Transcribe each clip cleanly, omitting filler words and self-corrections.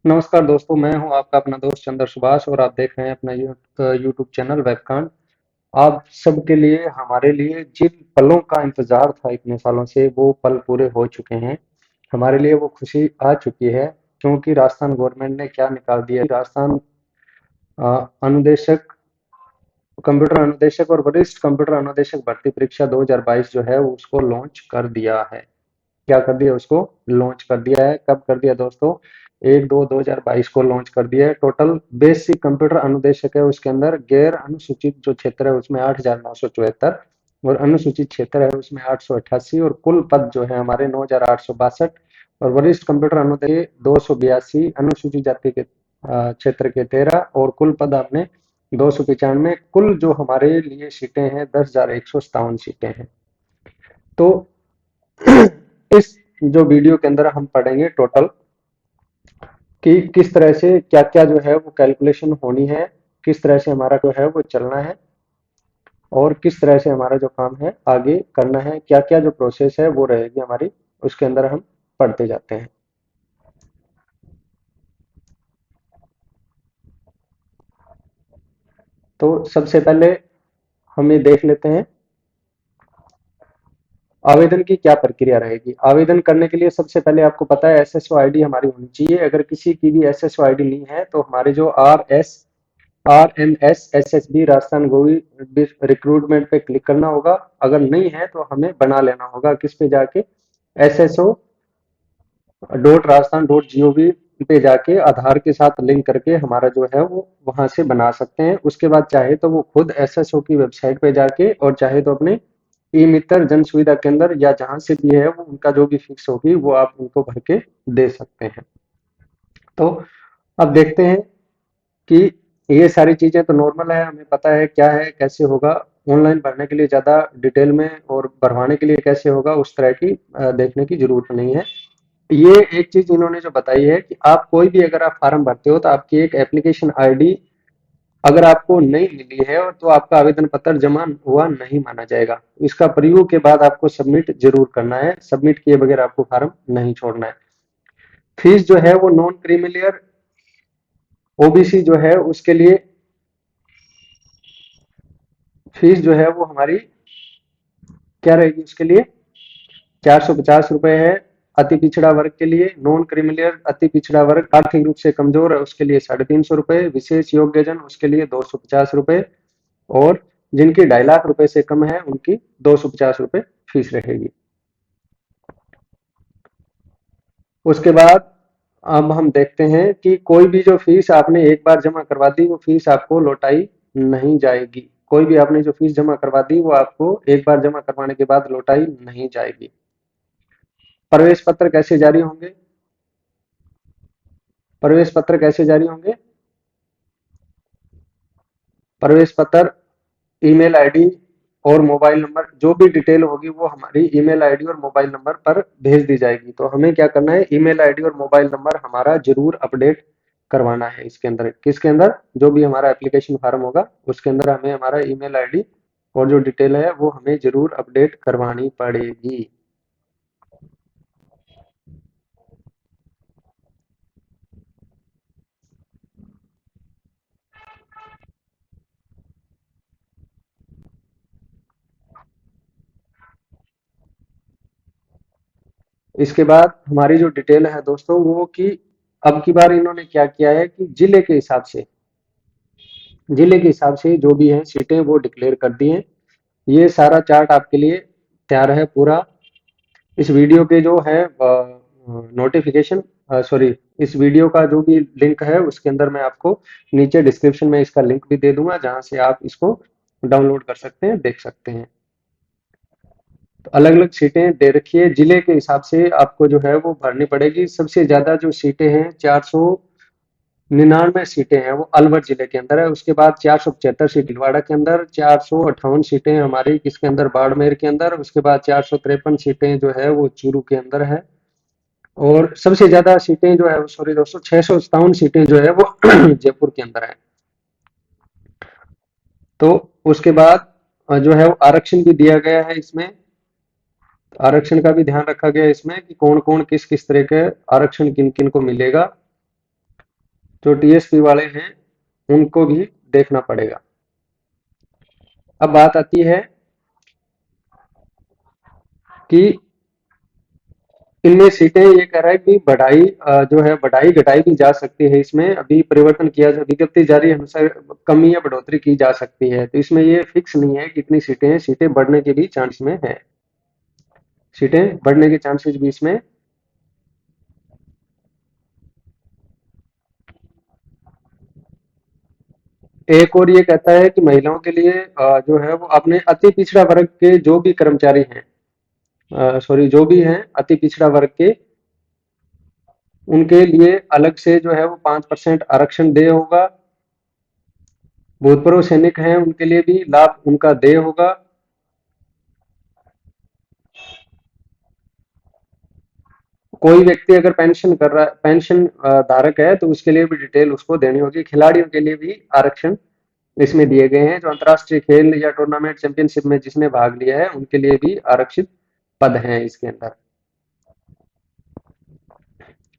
नमस्कार दोस्तों, मैं हूं आपका अपना दोस्त चंद्र सुभाष और आप देख रहे हैं अपना यूट्यूब चैनल वेबकान। आप सबके लिए, हमारे लिए जिन पलों का इंतजार था इतने सालों से, वो पल पूरे हो चुके हैं। हमारे लिए वो खुशी आ चुकी है, क्योंकि राजस्थान गवर्नमेंट ने क्या निकाल दिया। राजस्थान अनुदेशक, कंप्यूटर अनुदेशक और वरिष्ठ कंप्यूटर अनुदेशक भर्ती परीक्षा 2022 जो है वो उसको लॉन्च कर दिया है। क्या कर दिया? उसको लॉन्च कर दिया है। कब कर दिया दोस्तों? 1/2/2022 को लॉन्च कर दिया है। टोटल बेसिक कंप्यूटर अनुदेशक है, उसके अंदर गैर अनुसूचित जो क्षेत्र है उसमें 8,974 और अनुसूचित क्षेत्र है उसमें 888 और कुल पद जो है हमारे 9,862 और वरिष्ठ कंप्यूटर अनुदेशक 282, अनुसूचित जाति के क्षेत्र के 13 और कुल पद आपने 295। कुल जो हमारे लिए सीटें हैं 10,157 सीटें हैं। तो इस जो वीडियो के अंदर हम पढ़ेंगे टोटल कि किस तरह से क्या क्या जो है वो कैलकुलेशन होनी है, किस तरह से हमारा जो है वो चलना है और किस तरह से हमारा जो काम है आगे करना है, क्या क्या जो प्रोसेस है वो रहेगी हमारी, उसके अंदर हम पढ़ते जाते हैं। तो सबसे पहले हम ये देख लेते हैं आवेदन की क्या प्रक्रिया रहेगी। आवेदन करने के लिए सबसे पहले आपको पता है एसएसओ आईडी हमारी होनी चाहिए। अगर किसी की भी एसएसओ आईडी नहीं है तो हमारे जो RMS SSB राजस्थान गोवी रिक्रूटमेंट पे क्लिक करना होगा। अगर नहीं है तो हमें बना लेना होगा। किस पे जाके? SSO.Rajasthan.gov पे जाके आधार के साथ लिंक करके हमारा जो है वो वहां से बना सकते हैं। उसके बाद चाहे तो वो खुद एसएसओ की वेबसाइट पे जाके और चाहे तो अपने ई मित्र जन सुविधा केंद्र या जहां से भी है वो उनका जो भी फिक्स होगी वो आप उनको भर के दे सकते हैं। तो अब देखते हैं कि ये सारी चीजें तो नॉर्मल है, हमें पता है क्या है कैसे होगा। ऑनलाइन भरने के लिए ज्यादा डिटेल में और भरवाने के लिए कैसे होगा उस तरह की देखने की जरूरत नहीं है। ये एक चीज इन्होंने जो बताई है कि आप कोई भी अगर आप फॉर्म भरते हो तो आपकी एक एप्लीकेशन आईडी अगर आपको नहीं मिली है तो आपका आवेदन पत्र जमा हुआ नहीं माना जाएगा। इसका प्रयोग के बाद आपको सबमिट जरूर करना है। सबमिट किए बगैर आपको फॉर्म नहीं छोड़ना है। फीस जो है वो नॉन क्रीमिलियर ओबीसी जो है उसके लिए फीस जो है वो हमारी क्या रहेगी? उसके लिए 450 रुपए है। अति पिछड़ा वर्ग के लिए, नॉन क्रिमिलियर अति पिछड़ा वर्ग, आर्थिक रूप से कमजोर है उसके लिए 350 रुपए, विशेष योग्यजन उसके लिए 250 रुपए और जिनकी 2.5 लाख रुपए से कम है उनकी 250 रुपए फीस रहेगी। उसके बाद अब हम देखते हैं कि कोई भी जो फीस आपने एक बार जमा करवा दी वो फीस आपको लौटाई नहीं जाएगी। कोई भी आपने जो फीस जमा करवा दी वो आपको एक बार जमा करवाने के बाद लौटाई नहीं जाएगी। प्रवेश पत्र कैसे जारी होंगे? प्रवेश पत्र कैसे जारी होंगे? प्रवेश पत्र ईमेल आईडी और मोबाइल नंबर, जो भी डिटेल होगी वो हमारी ईमेल आईडी और मोबाइल नंबर पर भेज दी जाएगी। तो हमें क्या करना है? ईमेल आईडी और मोबाइल नंबर हमारा जरूर अपडेट करवाना है। इसके अंदर, किसके अंदर? जो भी हमारा एप्लीकेशन फॉर्म होगा उसके अंदर हमें हमारा ईमेल आईडी और जो डिटेल है वो हमें जरूर अपडेट करवानी पड़ेगी। इसके बाद हमारी जो डिटेल है दोस्तों वो कि अब की बार इन्होंने क्या किया है कि जिले के हिसाब से जो भी है सीटें वो डिक्लेयर कर दी हैं। ये सारा चार्ट आपके लिए तैयार है पूरा। इस वीडियो के जो है नोटिफिकेशन, सॉरी, इस वीडियो का जो भी लिंक है उसके अंदर मैं आपको नीचे डिस्क्रिप्शन में इसका लिंक भी दे दूंगा, जहां से आप इसको डाउनलोड कर सकते हैं, देख सकते हैं। तो अलग अलग सीटें दे रखी है, जिले के हिसाब से आपको जो है वो भरनी पड़ेगी। सबसे ज्यादा जो सीटें हैं 499 सीटें हैं वो अलवर जिले के अंदर है। उसके बाद 475 सीट भीलवाड़ा के अंदर, 458 सीटें हमारी किसके अंदर? बाड़मेर के अंदर। उसके बाद 453 सीटें जो है वो चूरू के अंदर है। और सबसे ज्यादा सीटें जो है, सॉरी दोस्तों, 657 सीटें जो है वो जयपुर के अंदर है। तो उसके बाद जो है वो आरक्षण भी दिया गया है इसमें। आरक्षण का भी ध्यान रखा गया है इसमें कि कौन कौन किस किस तरह के आरक्षण किन किन को मिलेगा। जो टीएसपी वाले हैं उनको भी देखना पड़ेगा। अब बात आती है कि इनमें सीटें, ये कह रहा है कि बढ़ाई जो है बढ़ाई घटाई भी जा सकती है, इसमें अभी परिवर्तन किया जा, विज्ञप्ति जारी अनुसार कमी या बढ़ोतरी की जा सकती है। तो इसमें ये फिक्स नहीं है कितनी सीटें हैं, सीटें बढ़ने के भी चांस में है, सीटें बढ़ने के चांसेस भी इसमें। एक और ये कहता है कि महिलाओं के लिए जो है वो अपने अति पिछड़ा वर्ग के जो भी कर्मचारी हैं, सॉरी जो भी हैं अति पिछड़ा वर्ग के, उनके लिए अलग से जो है वो 5% आरक्षण देय होगा। भूतपूर्व सैनिक हैं उनके लिए भी लाभ उनका देय होगा। कोई व्यक्ति अगर पेंशन कर रहा है, पेंशन धारक है, तो उसके लिए भी डिटेल उसको देनी होगी। खिलाड़ियों के लिए भी आरक्षण इसमें दिए गए हैं, जो अंतर्राष्ट्रीय खेल या टूर्नामेंट चैंपियनशिप में जिसने भाग लिया है उनके लिए भी आरक्षित पद हैं इसके अंदर।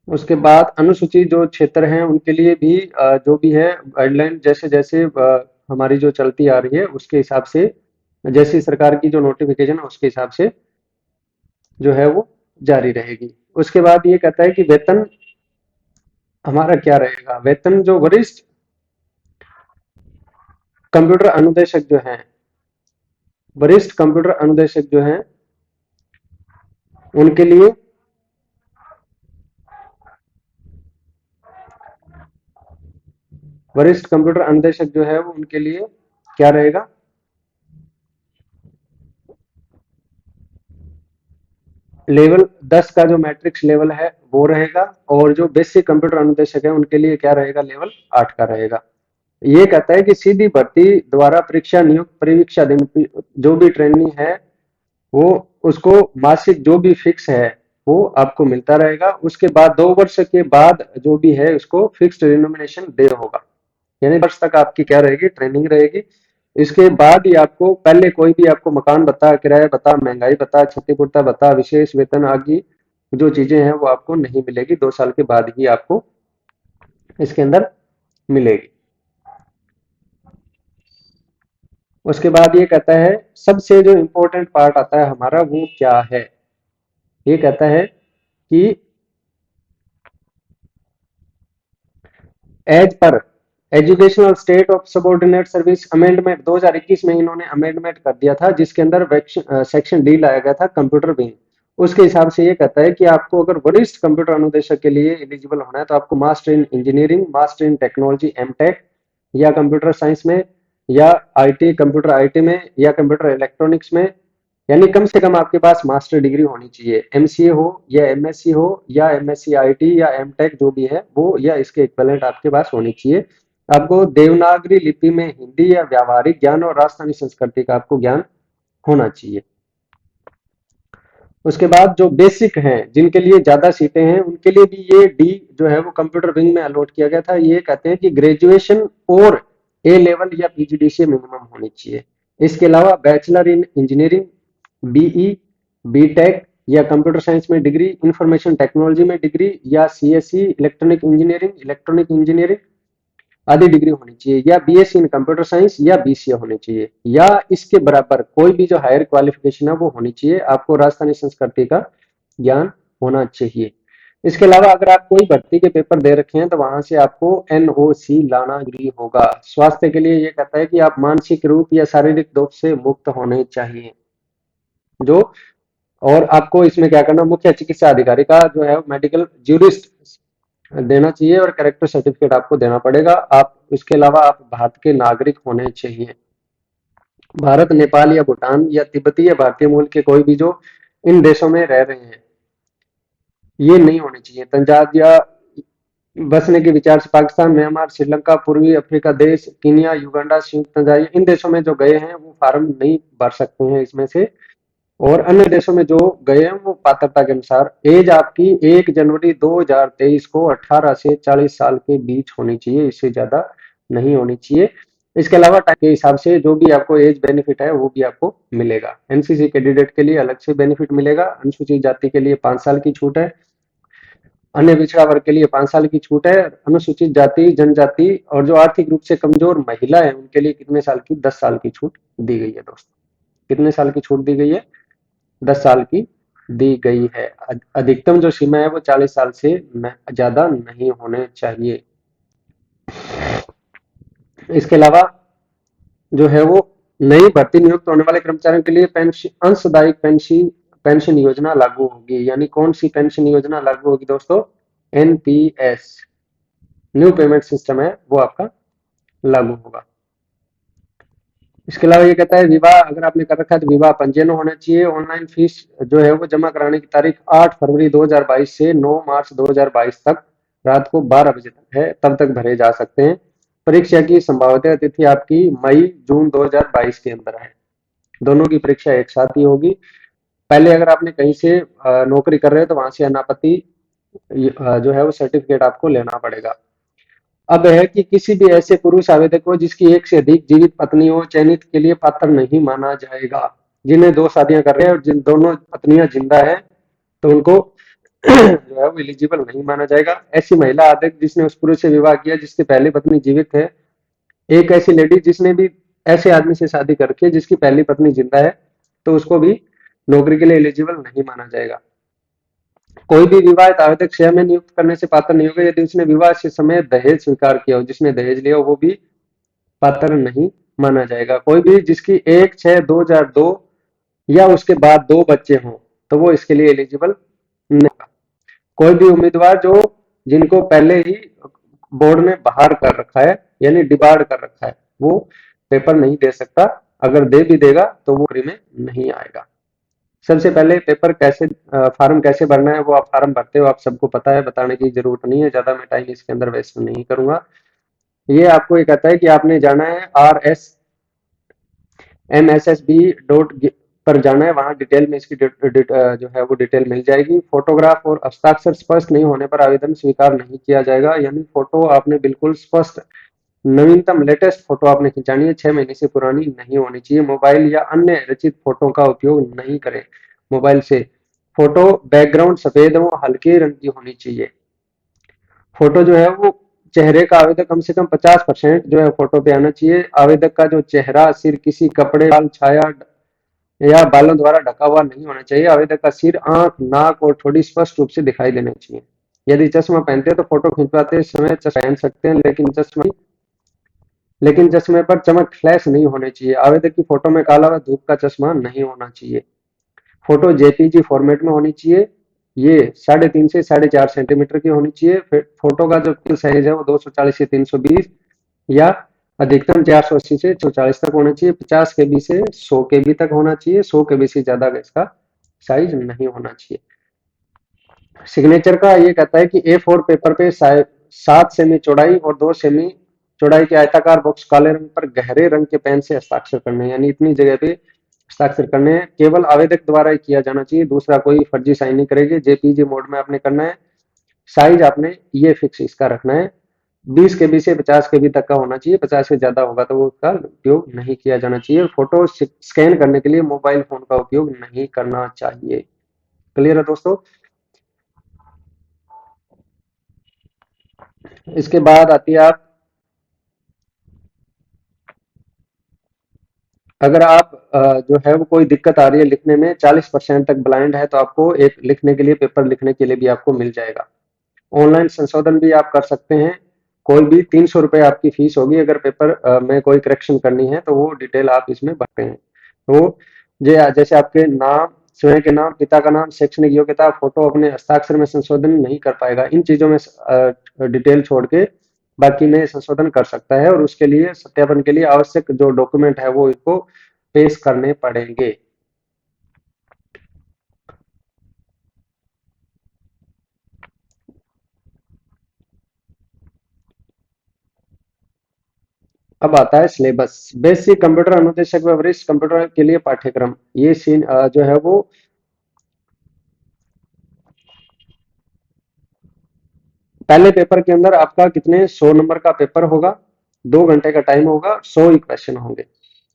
उसके बाद अनुसूचित जो क्षेत्र हैं उनके लिए भी जो भी है गाइडलाइन जैसे जैसे हमारी जो चलती आ रही है उसके हिसाब से, जैसी सरकार की जो नोटिफिकेशन है उसके हिसाब से जो है वो जारी रहेगी। उसके बाद ये कहता है कि वेतन हमारा क्या रहेगा। वेतन जो वरिष्ठ कंप्यूटर अनुदेशक जो हैं, वरिष्ठ कंप्यूटर अनुदेशक जो हैं उनके लिए वरिष्ठ कंप्यूटर अनुदेशक जो है वो उनके लिए क्या रहेगा, लेवल 10 का जो मैट्रिक्स लेवल है वो रहेगा। और जो बेसिक कंप्यूटर अनुदेशक है उनके लिए क्या रहेगा, लेवल 8 का रहेगा। ये कहता है कि सीधी भर्ती द्वारा परीक्षा नियुक्त परीक्षा दिन जो भी ट्रेनिंग है वो उसको मासिक जो भी फिक्स है वो आपको मिलता रहेगा। उसके बाद 2 वर्ष के बाद जो भी है उसको फिक्स्ड रिनोमिनेशन दे होगा, यानी वर्ष तक आपकी क्या रहेगी, ट्रेनिंग रहेगी। इसके बाद ही आपको पहले कोई भी आपको मकान भत्ता, किराया भत्ता, महंगाई भत्ता, क्षतिपूर्ति भत्ता, विशेष वेतन आदि जो चीजें हैं वो आपको नहीं मिलेगी, 2 साल के बाद ही आपको इसके अंदर मिलेगी। उसके बाद ये कहता है सबसे जो इम्पोर्टेंट पार्ट आता है हमारा वो क्या है, ये कहता है कि एज पर educational state of subordinate service amendment 2021 में इन्होंने अमेंडमेंट कर दिया था, जिसके अंदर सेक्शन डी लाया गया था कंप्यूटर विंग। उसके हिसाब से ये कहता है कि आपको अगर वरिष्ठ कंप्यूटर अनुदेशक के लिए एलिजिबल होना है तो आपको master in engineering, master in technology MTech या कंप्यूटर साइंस में, या आईटी कंप्यूटर आईटी में, या कंप्यूटर इलेक्ट्रॉनिक्स में, यानी कम से कम आपके पास मास्टर डिग्री होनी चाहिए। एमसीए हो या एमएससी हो या एमएससी आईटी या एमटेक जो भी है वो या इसके इक्विवेलेंट आपके पास होनी चाहिए। आपको देवनागरी लिपि में हिंदी या व्यावहारिक ज्ञान और राजस्थानी संस्कृति का आपको ज्ञान होना चाहिए। उसके बाद जो बेसिक हैं जिनके लिए ज्यादा सीटें हैं उनके लिए भी ये डी जो है वो कंप्यूटर विंग में अलॉट किया गया था। ये कहते हैं कि ग्रेजुएशन और ए लेवल या पीजीडीसीए मिनिमम होनी चाहिए। इसके अलावा bachelor in engineering, BE, BTech या कंप्यूटर साइंस में डिग्री, इंफॉर्मेशन टेक्नोलॉजी में डिग्री या सीएससी इलेक्ट्रॉनिक इंजीनियरिंग आदि डिग्री होनी चाहिए, या बीएससी इन कंप्यूटर साइंस या बीसीए होनी चाहिए, या इसके बराबर कोई भी जो हायर क्वालिफिकेशन है वो होनी चाहिए। आपको राजस्थानी संस्कृति का ज्ञान होना चाहिए। इसके अलावा अगर आप कोई भर्ती के पेपर दे रखे हैं तो वहां से आपको एनओसी लाना जरूरी होगा। स्वास्थ्य के लिए ये कहता है कि आप मानसिक रूप या शारीरिक दोष से मुक्त होने चाहिए जो, और आपको इसमें क्या करना, मुख्य चिकित्सा अधिकारी का जो है मेडिकल ज्यूरिस्ट देना चाहिए और कैरेक्टर सर्टिफिकेट आपको देना पड़ेगा। आप इसके अलावा आप भारत के नागरिक होने चाहिए। भारत, नेपाल या भूटान या तिब्बती या भारतीय मूल के कोई भी जो इन देशों में रह रहे हैं ये नहीं होने चाहिए। तंजानिया बसने के विचार से पाकिस्तान, म्यांमार, श्रीलंका, पूर्वी अफ्रीका देश, कीनिया, युगांडा, संयुक्त तंजानिया इन देशों में जो गए हैं वो फार्म नहीं भर सकते हैं इसमें से। और अन्य देशों में जो गए हैं वो पात्रता के अनुसार एज आपकी 1 जनवरी 2023 को 18 से 40 साल के बीच होनी चाहिए, इससे ज्यादा नहीं होनी चाहिए। इसके अलावा टाइप के हिसाब से जो भी आपको एज बेनिफिट है वो भी आपको मिलेगा। एनसीसी कैंडिडेट के लिए अलग से बेनिफिट मिलेगा। अनुसूचित जाति के लिए 5 साल की छूट है। अन्य पिछड़ा वर्ग के लिए 5 साल की छूट है। अनुसूचित जाति जनजाति और जो आर्थिक रूप से कमजोर महिला है उनके लिए कितने साल की? 10 साल की छूट दी गई है दोस्तों। कितने साल की छूट दी गई है? 10 साल की दी गई है। अधिकतम जो सीमा है वो 40 साल से ज्यादा नहीं होने चाहिए। इसके अलावा जो है वो नई भर्ती नियुक्त होने वाले कर्मचारियों के लिए पेंशन अंशदायी पेंशन पेंशन योजना लागू होगी। यानी कौन सी पेंशन योजना लागू होगी दोस्तों? एनपीएस, न्यू पेमेंट सिस्टम है वो आपका लागू होगा। इसके अलावा ये कहता है विवाह अगर आपने कर रखा है तो विवाह पंजीयन होना चाहिए। ऑनलाइन फीस जो है वो जमा कराने की तारीख 8 फरवरी 2022 से 9 मार्च 2022 तक रात को 12 बजे तक है, तब तक भरे जा सकते हैं। परीक्षा की संभावित तिथि आपकी मई जून 2022 के अंदर है। दोनों की परीक्षा एक साथ ही होगी। पहले अगर आपने कहीं से नौकरी कर रहे हो तो वहां से अनापत्ति जो है वो सर्टिफिकेट आपको लेना पड़ेगा। अब है कि किसी भी ऐसे पुरुष आवेदक को जिसकी एक से अधिक जीवित पत्नी हो चयनित के लिए पात्र नहीं माना जाएगा। जिन्हें 2 शादियां कर रहे हैं और जिन दोनों पत्नियां जिंदा है तो उनको जो है वो एलिजिबल नहीं माना जाएगा। ऐसी महिला आवेदक जिसने उस पुरुष से विवाह किया जिसकी पहली पत्नी जीवित है। एक ऐसी लेडी जिसने भी ऐसे आदमी से शादी कर रखी है जिसकी पहली पत्नी जिंदा है तो उसको भी नौकरी के लिए एलिजिबल नहीं माना जाएगा। कोई भी विवाहित आवेदक स्वयं में नियुक्त करने से पात्र नहीं होगा यदि उसने विवाह से समय दहेज स्वीकार किया हो। जिसने दहेज लिया हो वो भी पात्र नहीं माना जाएगा। कोई भी जिसकी 1/6/2002 या उसके बाद 2 बच्चे हों तो वो इसके लिए एलिजिबल नहीं होगा। कोई भी उम्मीदवार जो जिनको पहले ही बोर्ड ने बाहर कर रखा है यानी डिबार्ड कर रखा है वो पेपर नहीं दे सकता। अगर दे भी देगा तो वो फ्री में नहीं आएगा। सबसे पहले पेपर कैसे फार्म कैसे भरना है वो आप फार्म भरते हो, आप सबको पता है, बताने की जरूरत नहीं है। ज्यादा मैं टाइम इसके अंदर वेस्ट नहीं करूंगा। ये आपको ये कहता है कि आपने जाना है RSMSSB पर जाना है। वहां डिटेल में इसकी जो है वो डिटेल मिल जाएगी। फोटोग्राफ और हस्ताक्षर स्पष्ट नहीं होने पर आवेदन स्वीकार नहीं किया जाएगा। यानी फोटो आपने बिल्कुल स्पष्ट नवीनतम लेटेस्ट फोटो आपने खिंचानी है। 6 महीने से पुरानी नहीं होनी चाहिए। मोबाइल या अन्य रचित फोटो का उपयोग नहीं करें। मोबाइल से फोटो बैकग्राउंड सफेद एवं हल्के रंग की होनी चाहिए। फोटो जो है वो चेहरे का आवेदक कम से कम 50% जो है फोटो पे आना चाहिए। आवेदक का जो चेहरा सिर किसी कपड़े बाल छाया या बालों द्वारा ढका हुआ नहीं होना चाहिए। आवेदक का सिर आंख नाक और ठोड़ी स्पष्ट रूप से दिखाई देना चाहिए। यदि चश्मा पहनते हैं तो फोटो खिंचवाते समय चश्मा पहन सकते हैं लेकिन चश्मे पर चमक फ्लैश नहीं होने चाहिए। आवेदक की फोटो में काला व धूप का चश्मा नहीं होना चाहिए। फोटो जेपीजी फॉर्मेट में होनी चाहिए। ये 3.5 से 4.5 सेंटीमीटर की होनी चाहिए। फिर फोटो का जो पिक्सल साइज है वो 240 से 320 या अधिकतम 480 से 140 तक होना चाहिए। 50 KB से 100 KB तक होना चाहिए। 100 KB से ज्यादा का इसका साइज नहीं होना चाहिए। सिग्नेचर का ये कहता है कि A4 पेपर पे 7 सेमी चौड़ाई और 2 सेमी चौड़ाई के आयताकार बॉक्स काले रंग पर गहरे रंग के पेन से हस्ताक्षर करने, यानी इतनी जगह पे हस्ताक्षर करने हैं। केवल आवेदक द्वारा ही किया जाना चाहिए, दूसरा कोई फर्जी साइन नहीं करेगी। जेपीजी मोड में आपने करना है। साइज आपने ये फिक्स इसका रखना है, 20 KB से 50 KB तक का होना चाहिए। 50 से ज्यादा होगा तो वो उसका उपयोग नहीं किया जाना चाहिए। फोटो स्कैन करने के लिए मोबाइल फोन का उपयोग नहीं करना चाहिए। क्लियर है दोस्तों? इसके बाद आती है आप अगर आप जो है वो कोई दिक्कत आ रही है लिखने में, 40% तक ब्लाइंड है तो आपको एक लिखने के लिए पेपर लिखने के लिए भी आपको मिल जाएगा। ऑनलाइन संशोधन भी आप कर सकते हैं। कोई भी 300 रुपये आपकी फीस होगी। अगर पेपर में कोई करेक्शन करनी है तो वो डिटेल आप इसमें भरते हैं। तो जैसे आपके नाम, स्वयं के नाम, पिता का नाम, शैक्षणिक योग्यता, फोटो अपने हस्ताक्षर में संशोधन नहीं कर पाएगा। इन चीजों में डिटेल छोड़ के बाकी में संशोधन कर सकता है और उसके लिए सत्यापन के लिए आवश्यक जो डॉक्यूमेंट है वो इसको पेश करने पड़ेंगे। अब आता है सिलेबस। बेसिक कंप्यूटर अनुदेशक व वरिष्ठ कंप्यूटर के लिए पाठ्यक्रम। ये सीन जो है वो पहले पेपर के अंदर आपका कितने 100 नंबर का पेपर होगा। 2 घंटे का टाइम होगा। 100 ही क्वेश्चन होंगे।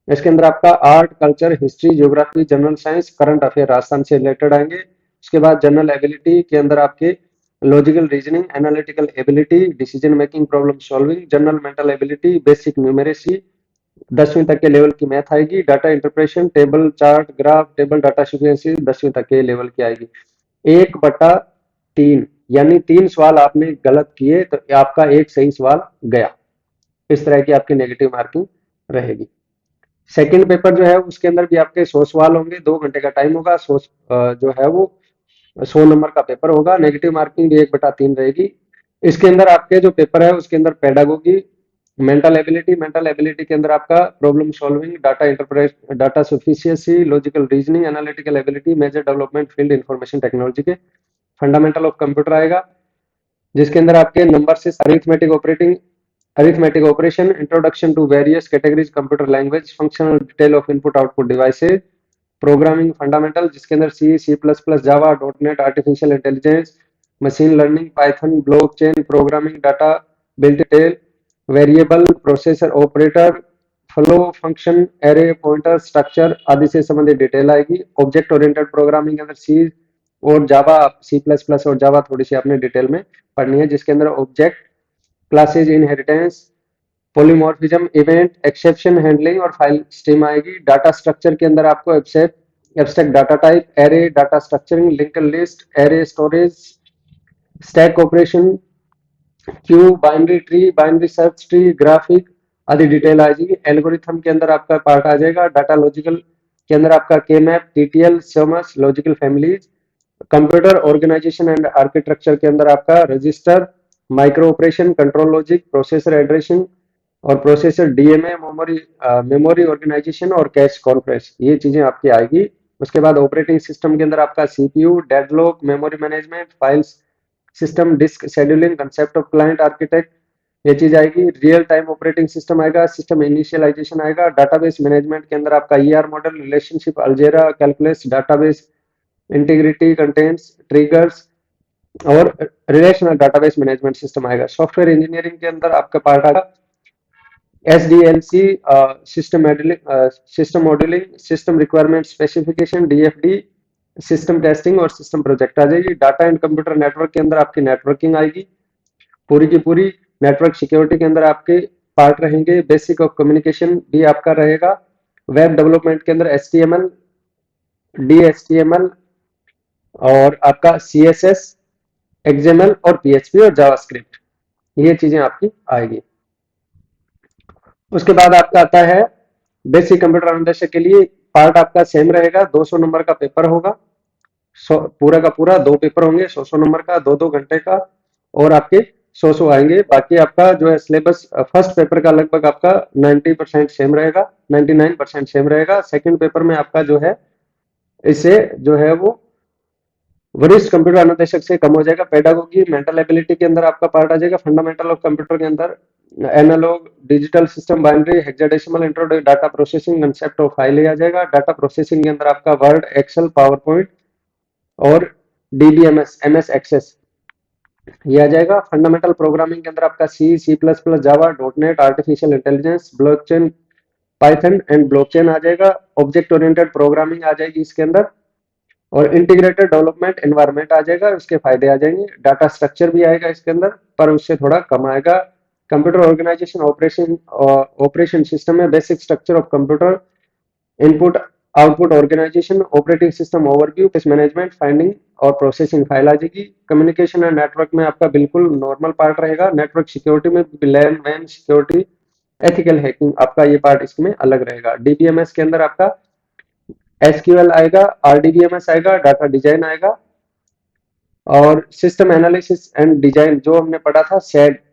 इसके अंदर आपका art culture history geography general science current affair Rajasthan से रिलेटेड आएंगे। उसके बाद जनरल एबिलिटी के अंदर आपके logical reasoning, analytical ability, decision making, problem solving, general mental ability, basic numeracy, 10वीं तक के लेवल की मैथ आएगी, data interpretation, table chart graph, table data sequences 10वीं तक के लेवल की आएगी। 1/3 यानी 3 सवाल आपने गलत किए तो आपका एक सही सवाल गया। इस तरह की आपकी नेगेटिव मार्किंग रहेगी। सेकंड पेपर जो है उसके अंदर भी आपके 100 सवाल होंगे, 2 घंटे का टाइम होगा, 100 जो है वो 100 नंबर का पेपर होगा, नेगेटिव मार्किंग भी 1/3 रहेगी। इसके अंदर आपके जो पेपर है उसके अंदर पेडागोगी, मेंटल एबिलिटी के अंदर आपका problem solving, data interpret, data sufficiency, logical reasoning, analytical ability, major development field information technology के फंडामेंटल ऑफ कंप्यूटर आएगा, जिसके अंदर आपके नंबर से arithmetic operation, introduction to various categories computer language, functional detail of input output devices, programming fundamental जिसके अंदर C++, Java, dot net, artificial intelligence, machine learning, Python, blockchain, programming, data built detail, variable, processor operator, flow function, array, pointer, structure आदि से संबंधित detail आएगी। Object oriented programming के अंदर C++ और जावा थोड़ी सी आपने डिटेल में पढ़नी है, जिसके अंदर object, classes, inheritance, polymorphism, event, exception handling और फाइल स्ट्रीम आएगी। डाटा स्ट्रक्चर के अंदर आपको abstract data type, array, data structuring, linked list, array storage, stack operation, Q, binary tree, binary search tree, graphic आदि डिटेल आ जाएगी। Algorithm के अंदर आपका पार्ट आ जाएगा। डाटा लॉजिकल के अंदर आपका K map, TTL, sums, logical families, computer organization and architecture के अंदर आपका register, micro operation, control logic, processor addressing और प्रोसेसर डीएमए, मेमोरी ऑर्गेनाइजेशन और कैश कॉन्फ्रेंस, ये चीजें आपकी आएगी। उसके बाद ऑपरेटिंग सिस्टम के अंदर आपका CPU, deadlock, memory management, files system, disk scheduling, concept of client architect, ये चीज आएगी। रियल टाइम ऑपरेटिंग सिस्टम आएगा, सिस्टम इनिशियलाइजेशन आएगा। डाटाबेस मैनेजमेंट के अंदर आपका ER model, relationship, algebra, calculus, database integrity, contents, triggers और रिलेशनल डाटाबेस मैनेजमेंट सिस्टम आएगा। सॉफ्टवेयर इंजीनियरिंग के अंदर आपका पार्ट आएगा SDLC, system modelling, system requirement specification, DFD, system testing और सिस्टम प्रोजेक्ट आ जाएगी। डाटा एंड कंप्यूटर नेटवर्क के अंदर आपकी नेटवर्किंग आएगी पूरी की पूरी। नेटवर्क सिक्योरिटी के अंदर आपके पार्ट रहेंगे। बेसिक ऑफ कम्युनिकेशन भी आपका रहेगा। वेब डेवलपमेंट के अंदर HTML, DHTML और आपका CSS, XML और PHP और जावास्क्रिप्ट, ये चीजें आपकी आएगी। उसके बाद आपका आता है बेसिक कंप्यूटर अनुदेशक के लिए पार्ट आपका सेम रहेगा। 200 नंबर का पेपर होगा, पूरा का पूरा 2 पेपर होंगे 100 नंबर का, 2-2 घंटे का, और आपके 100 आएंगे। बाकी आपका जो है सिलेबस फर्स्ट पेपर का लगभग आपका 90% सेम रहेगा, 99% सेम रहेगा। सेकंड पेपर में आपका जो है इससे जो है वो वरिष्ठ कंप्यूटर अनुदेशक से कम हो जाएगा। पेडागोगी, मेंटल एबिलिटी के अंदर आपका पार्ट आ जाएगा। फंडामेंटल ऑफ कंप्यूटर के अंदर analog, digital system, binary, hexadecimal, introduction, data processing, concept of file आ जाएगा। डाटा प्रोसेसिंग के अंदर आपका वर्ड, एक्सेल, पावर पॉइंट और DBMS, MS एक्सेस, ये आ जाएगा। फंडामेंटल प्रोग्रामिंग के अंदर आपका C++, Java, dot net, artificial intelligence, blockchain, Python and blockchain आ जाएगा। ऑब्जेक्ट ओरिएंटेड प्रोग्रामिंग आ जाएगी इसके अंदर, और इंटीग्रेटेड डेवलपमेंट एनवायरनमेंट आ जाएगा, उसके फायदे आ जाएंगे। डाटा स्ट्रक्चर भी आएगा इसके अंदर, पर उससे थोड़ा कम आएगा। कंप्यूटर ऑर्गेनाइजेशन ऑपरेशन सिस्टम में basic structure of computer, input output organization, operating system overview, case management, finding और प्रोसेसिंग फाइल आ जाएगी। कम्युनिकेशन एंड नेटवर्क में आपका बिल्कुल नॉर्मल पार्ट रहेगा। नेटवर्क सिक्योरिटी में लैन वैन सिक्योरिटी, एथिकल हैकिंग, आपका ये पार्ट इसमें अलग रहेगा। DBMS के अंदर आपका SQL आएगा, RDBMS आएगा, डाटा डिजाइन आएगा, और सिस्टम एनालिसिस एंड डिजाइन जो हमने पढ़ा था,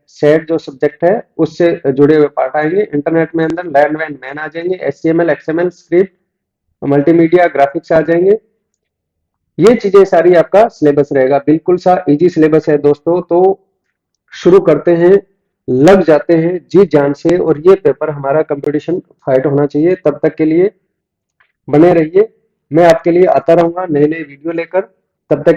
सेड जो सब्जेक्ट है उससे जुड़े हुए पार्ट आएंगे। इंटरनेट में अंदर लैन वैन मैन आ जाएंगे। HTML, XML, script, multimedia, graphics आ जाएंगे। ये चीजें सारी आपका सिलेबस रहेगा। बिल्कुल सा इजी सिलेबस है दोस्तों। तो शुरू करते हैं, लग जाते हैं जी जान से, और ये पेपर हमारा कंपटीशन फाइट होना चाहिए। तब तक के लिए बने रहिए, मैं आपके लिए आता रहूंगा नए नए वीडियो लेकर। तब तक